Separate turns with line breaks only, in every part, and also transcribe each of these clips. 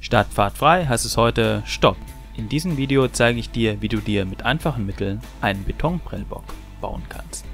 Startfahrt frei heißt es heute Stopp. In diesem Video zeige ich dir, wie du dir mit einfachen Mitteln einen Betonprellbock bauen kannst.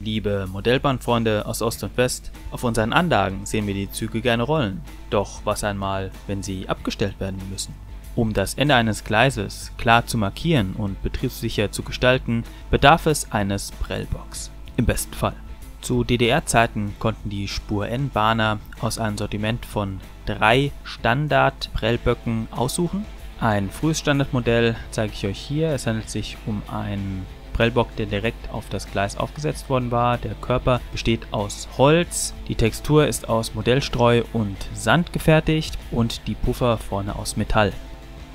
Liebe Modellbahnfreunde aus Ost und West, auf unseren Anlagen sehen wir die Züge gerne rollen. Doch was einmal, wenn sie abgestellt werden müssen? Um das Ende eines Gleises klar zu markieren und betriebssicher zu gestalten, bedarf es eines Prellbocks. Im besten Fall. Zu DDR-Zeiten konnten die Spur-N-Bahner aus einem Sortiment von 3 Standard-Prellböcken aussuchen. Ein frühes Standardmodell zeige ich euch hier. Es handelt sich um einen Prellbock, der direkt auf das Gleis aufgesetzt worden war. Der Körper besteht aus Holz, die Textur ist aus Modellstreu und Sand gefertigt und die Puffer vorne aus Metall.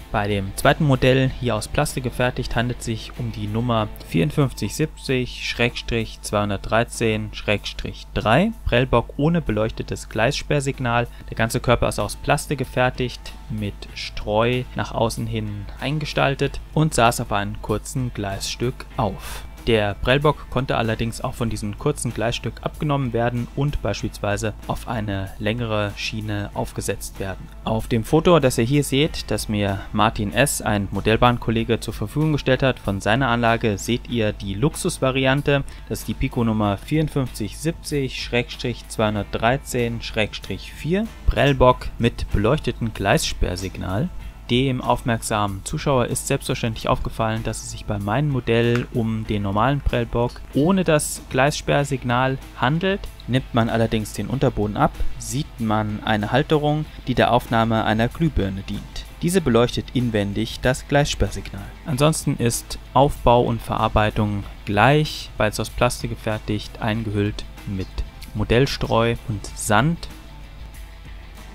Bei dem zweiten Modell, hier aus Plastik gefertigt, handelt es sich um die Nummer 5470-213-3, Prellbock ohne beleuchtetes Gleissperrsignal. Der ganze Körper ist aus Plastik gefertigt, mit Streu nach außen hin eingestaltet und saß auf einem kurzen Gleisstück auf. Der Prellbock konnte allerdings auch von diesem kurzen Gleisstück abgenommen werden und beispielsweise auf eine längere Schiene aufgesetzt werden. Auf dem Foto, das ihr hier seht, das mir Martin S., ein Modellbahnkollege, zur Verfügung gestellt hat von seiner Anlage, seht ihr die Luxusvariante. Das ist die Pico Nummer 5470-213-4, Prellbock mit beleuchtetem Gleissperrsignal. Dem aufmerksamen Zuschauer ist selbstverständlich aufgefallen, dass es sich bei meinem Modell um den normalen Prellbock ohne das Gleissperrsignal handelt. Nimmt man allerdings den Unterboden ab, sieht man eine Halterung, die der Aufnahme einer Glühbirne dient. Diese beleuchtet inwendig das Gleissperrsignal. Ansonsten ist Aufbau und Verarbeitung gleich, weil es aus Plastik gefertigt, eingehüllt mit Modellstreu und Sand.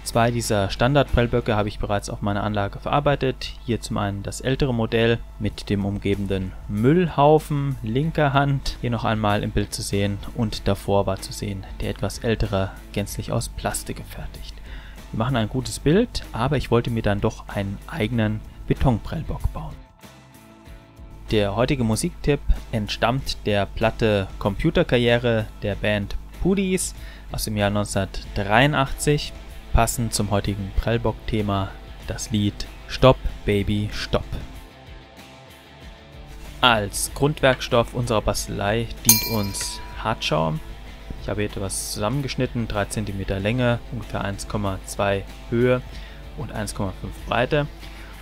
2 dieser Standard-Prellböcke habe ich bereits auf meiner Anlage verarbeitet. Hier zum einen das ältere Modell mit dem umgebenden Müllhaufen linker Hand, hier noch einmal im Bild zu sehen, und davor war zu sehen der etwas ältere, gänzlich aus Plastik gefertigt. Wir machen ein gutes Bild, aber ich wollte mir dann doch einen eigenen Betonprellbock bauen. Der heutige Musiktipp entstammt der Platte Computerkarriere der Band Pudis aus dem Jahr 1983. Passend zum heutigen Prellbock-Thema das Lied Stopp, Baby, Stopp. Als Grundwerkstoff unserer Bastelei dient uns Hartschaum. Ich habe hier etwas zusammengeschnitten, 3 cm Länge, ungefähr 1,2 Höhe und 1,5 Breite.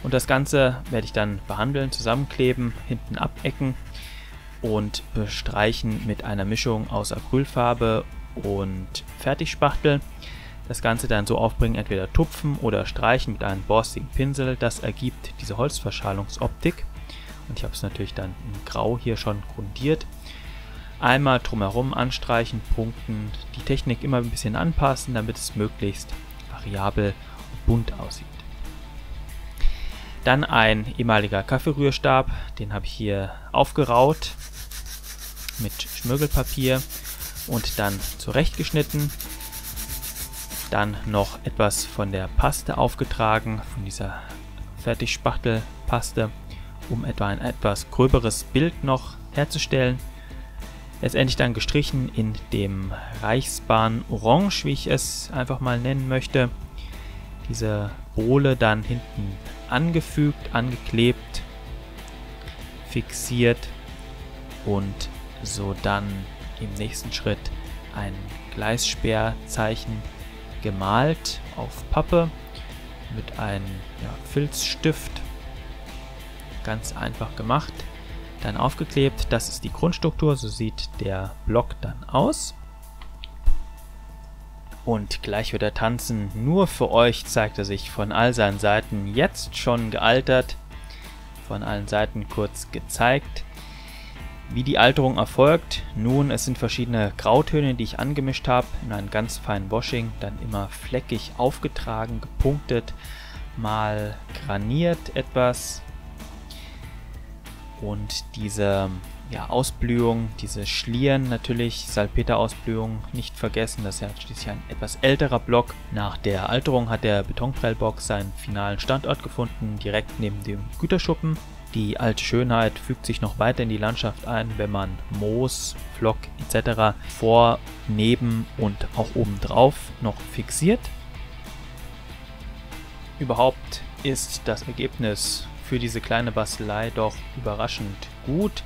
Und das Ganze werde ich dann behandeln, zusammenkleben, hinten abecken und bestreichen mit einer Mischung aus Acrylfarbe und Fertigspachtel. Das Ganze dann so aufbringen, entweder tupfen oder streichen mit einem borstigen Pinsel. Das ergibt diese Holzverschalungsoptik. Und ich habe es natürlich dann in Grau hier schon grundiert. Einmal drumherum anstreichen, punkten, die Technik immer ein bisschen anpassen, damit es möglichst variabel und bunt aussieht. Dann ein ehemaliger Kaffeerührstab, den habe ich hier aufgeraut mit Schmirgelpapier und dann zurechtgeschnitten. Dann noch etwas von der Paste aufgetragen, von dieser Fertigspachtelpaste, um etwa ein etwas gröberes Bild noch herzustellen. Letztendlich dann gestrichen in dem Reichsbahn Orange, wie ich es einfach mal nennen möchte. Diese Bohle dann hinten angefügt, angeklebt, fixiert und so dann im nächsten Schritt ein Gleissperrzeichen gemalt auf Pappe mit einem Filzstift, ganz einfach gemacht, dann aufgeklebt. Das ist die Grundstruktur, so sieht der Block dann aus. Und gleich wird er tanzen. Nur für euch zeigt er sich von all seinen Seiten jetzt schon gealtert, von allen Seiten kurz gezeigt. Wie die Alterung erfolgt? Nun, es sind verschiedene Grautöne, die ich angemischt habe, in einem ganz feinen Washing, dann immer fleckig aufgetragen, gepunktet, mal graniert etwas. Und diese ja, Ausblühung, diese Schlieren natürlich, Salpeter-Ausblühung nicht vergessen. Das ist ja schließlich ein etwas älterer Block. Nach der Alterung hat der Betonprellbock seinen finalen Standort gefunden, direkt neben dem Güterschuppen. Die alte Schönheit fügt sich noch weiter in die Landschaft ein, wenn man Moos, Pflock etc. vor, neben und auch obendrauf noch fixiert. Überhaupt ist das Ergebnis für diese kleine Bastelei doch überraschend gut.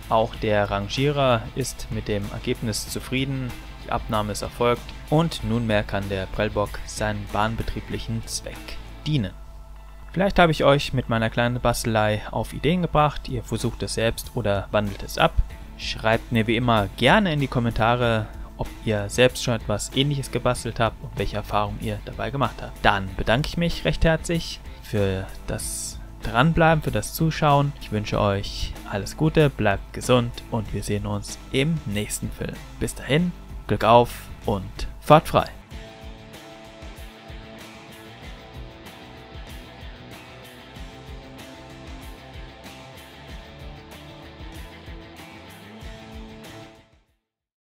Auch der Rangierer ist mit dem Ergebnis zufrieden, die Abnahme ist erfolgt und nunmehr kann der Prellbock seinen bahnbetrieblichen Zweck dienen. Vielleicht habe ich euch mit meiner kleinen Bastelei auf Ideen gebracht, ihr versucht es selbst oder wandelt es ab. Schreibt mir wie immer gerne in die Kommentare, ob ihr selbst schon etwas Ähnliches gebastelt habt und welche Erfahrungen ihr dabei gemacht habt. Dann bedanke ich mich recht herzlich für das Dranbleiben, für das Zuschauen. Ich wünsche euch alles Gute, bleibt gesund und wir sehen uns im nächsten Film. Bis dahin, Glück auf und fahrt frei!